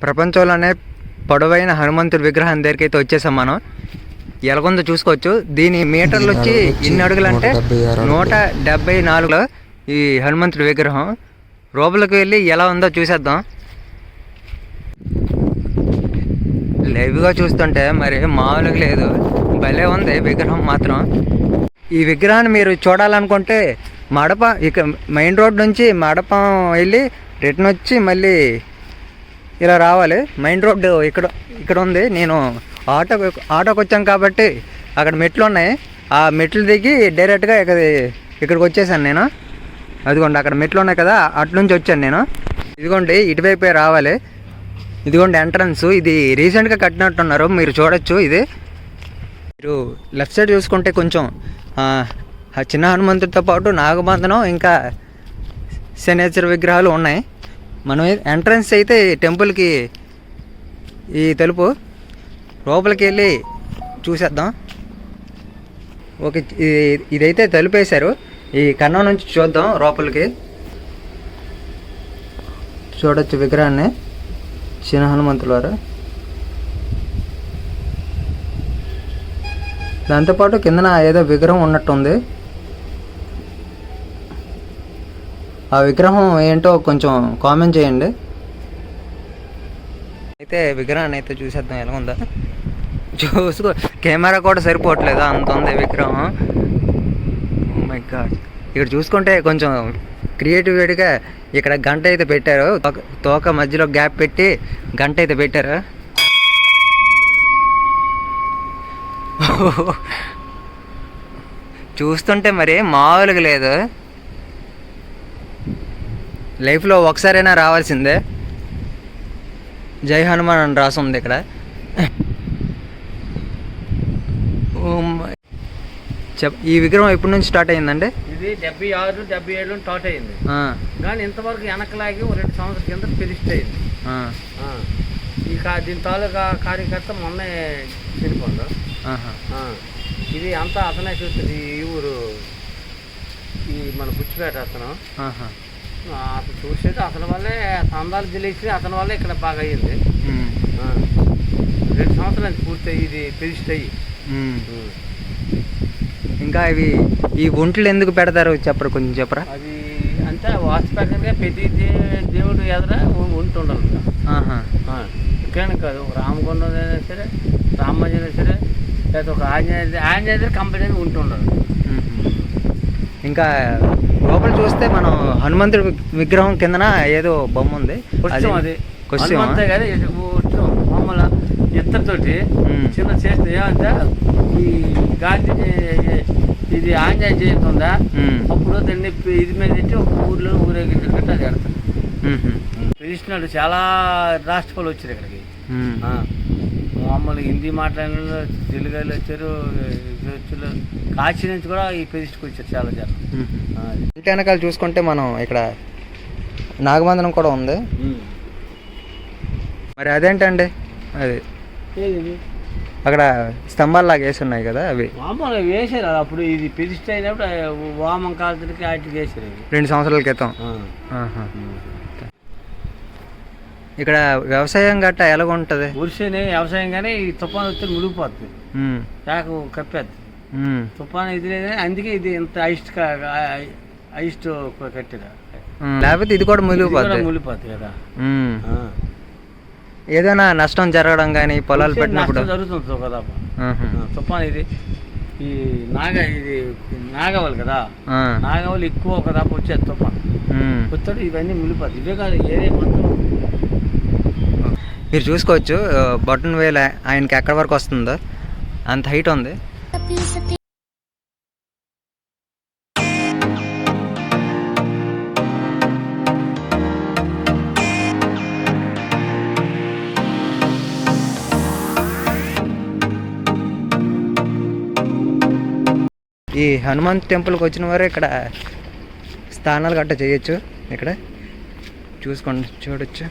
ప్రపంచంలోనే పొడవైన హనుమంతుడి విగ్రహం దగ్గరికి అయితే వచ్చేసాం మనం. ఎలాగొందో చూసుకోవచ్చు. దీని మీటర్లు వచ్చి ఇన్ని అడుగులు అంటే 174 ఈ హనుమంతుడి విగ్రహం. లోపలికి వెళ్ళి ఎలా ఉందో చూసేద్దాం. లైవ్గా చూస్తుంటే మరి మామూలుగా లేదు, భలే ఉంది విగ్రహం మాత్రం. ఈ విగ్రహాన్ని మీరు చూడాలనుకుంటే మడప ఇక మెయిన్ రోడ్ నుంచి మడపం వెళ్ళి రిటర్న్ వచ్చి మళ్ళీ ఇలా రావాలి. మెయిన్ రోడ్డు ఇక్కడ ఉంది. నేను ఆటోకి వచ్చాను కాబట్టి అక్కడ మెట్లు ఉన్నాయి. ఆ మెట్లు దిగి డైరెక్ట్గా ఇక్కడికి వచ్చేసాను నేను. అదిగోండి అక్కడ మెట్లు ఉన్నాయి కదా, అటు నుంచి వచ్చాను నేను. ఇదిగోండి ఇటువైపే రావాలి. ఇదిగోండి ఎంట్రన్స్. ఇది రీసెంట్గా కట్టినట్టున్నారు, మీరు చూడొచ్చు. ఇది మీరు లెఫ్ట్ సైడ్ చూసుకుంటే కొంచెం చిన్న హనుమంతుడితో పాటు నాగబంధనం ఇంకా శనేశ్వర విగ్రహాలు ఉన్నాయి. మనం ఎంట్రన్స్ అయితే టెంపుల్కి ఈ తలుపు, లోపలికి వెళ్ళి చూసేద్దాం. ఓకే, ఇదైతే తలుపు వేశారు. ఈ కన్నం నుంచి చూద్దాం లోపలికి. చూడొచ్చు విగ్రహాన్ని, చిన్న హనుమంతుల వారు. దాంతోపాటు కిందన ఏదో విగ్రహం ఉన్నట్టుంది. ఆ విగ్రహం ఏంటో కొంచెం కామెంట్ చేయండి. అయితే విగ్రహాన్ని అయితే చూసేద్దాం ఎలా ఉందా. చూసుకో, కెమెరా కూడా సరిపోవట్లేదు, అంత ఉంది విగ్రహం. My God. ఇక్కడ చూసుకుంటే కొంచెం క్రియేటివిటీగా ఇక్కడ గంట అయితే పెట్టారు. తోక మధ్యలో గ్యాప్ పెట్టి గంట అయితే పెట్టారు. చూస్తుంటే మరి మామూలుగా లేదు. లైఫ్లో ఒకసారైనా రావాల్సిందే. జై హనుమాన్ అని రాసి ఉంది ఇక్కడ. ఈ విగ్రహం ఎప్పటి నుంచి స్టార్ట్ అయిందండి? ఇది 76, 77 స్టార్ట్ అయింది. కానీ ఇంతవరకు వెనకలాగి 2 సంవత్సరాల కింద ప్రతిష్ట అయింది. దీని తాలూకా కార్యకర్త మొన్నే చనిపోయింది. ఇది అంతా అతనే చూస్తుంది. ఈ ఊరు ఈ మన బుచ్చిపేట అతను చూసేది అతని వల్లే అందాలు తెలిసి అతని వల్లే ఇక్కడ బాగా అయ్యింది. 2 సంవత్సరాలు పూర్తయి ఇది ప్రతిష్ట అయ్యి. ఇంకా ఇవి ఈ ఒంట్లు ఎందుకు పెడతారు చెప్పరు, కొంచెం చెప్పరా? అది అంటే వాస్తవంగా ప్రతి దేవుడు ఎదుర ఒంటి ఉండాలి. ఇక్కడనే కాదు, రామగుండం అయినా సరే, రామమందిరం అయినా సరే, లేదా ఒక ఆంజనేయ దగ్గర కంపల్సరీ ఉంటూ ఉండాలి. ఇంకా లోపల చూస్తే మనం హనుమంతుడి విగ్రహం కిందన ఏదో బొమ్మ ఉంది. అది హనుమంతే కదా, బొమ్మల ఇద్దరితోటి చిన్న చేస్తే ఏమంటే ఈ గాంధీ ఇది ఆంజనేయ జయంతి ఉందా, అప్పుడు దాన్ని ఇది మీద పెట్టి ఒక ఊర్లో ఊరేగించినట్టు అది ఎడతారు. పిలిచినాడు చాలా రాష్ట్రాలు వచ్చారు ఇక్కడికి. మామూలు హిందీ మాట్లాడిన తెలుగులో వచ్చారు, వచ్చారు, కాశీ నుంచి కూడా ఈ ప్రతిష్టకు వచ్చారు చాలా జనం. ఇంటి వెనకాల చూసుకుంటే మనం ఇక్కడ నాగబంధనం కూడా ఉంది. మరి అదేంటండి? అది అక్కడ స్తంభాల్లాగా వేసి ఉన్నాయి కదా, అవి మామూలుగా వేసారు అప్పుడు. ఇది ప్రతిష్ట అయినప్పుడు వామం కాలకి వాటికి వేసారు 2 సంవత్సరాల క్రితం. ఇక్కడ వ్యవసాయం గట్ట ఎలాగ ఉంటుంది? వర్షనే వ్యవసాయం కానీ ఈ తుఫాను వచ్చి మునిగిపోతుంది, శాఖ కప్పేస్తుంది. తుఫాను ఇది లేదని అందుకే ఇది ఇంత ఐస్ట్ కట్టిరా, లేకపోతే ఇది కూడా మునిగిపోతుంది కదా. ఏదైనా నష్టం జరగడం కానీ పొలాలు పెట్టినప్పుడు జరుగుతుంది కదా తుఫాను. ఇది ఈ నాగవల్లి కదా, నాగవల్లి ఎక్కువ ఒక దాకా వచ్చేది తుఫాను వచ్చాడు, ఇవన్నీ మునిగిపోతాయి. ఇవే కాదు ఏదే మొత్తం మీరు చూసుకోవచ్చు. బటన్ వేలు ఆయనకి ఎక్కడి వరకు వస్తుందో అంత హైట్ ఉంది. ఈ హనుమాన్ టెంపుల్కి వచ్చిన వారు ఇక్కడ స్థానాలు గట్ట చేయొచ్చు. ఇక్కడ చూసుకోండి, చూడొచ్చు.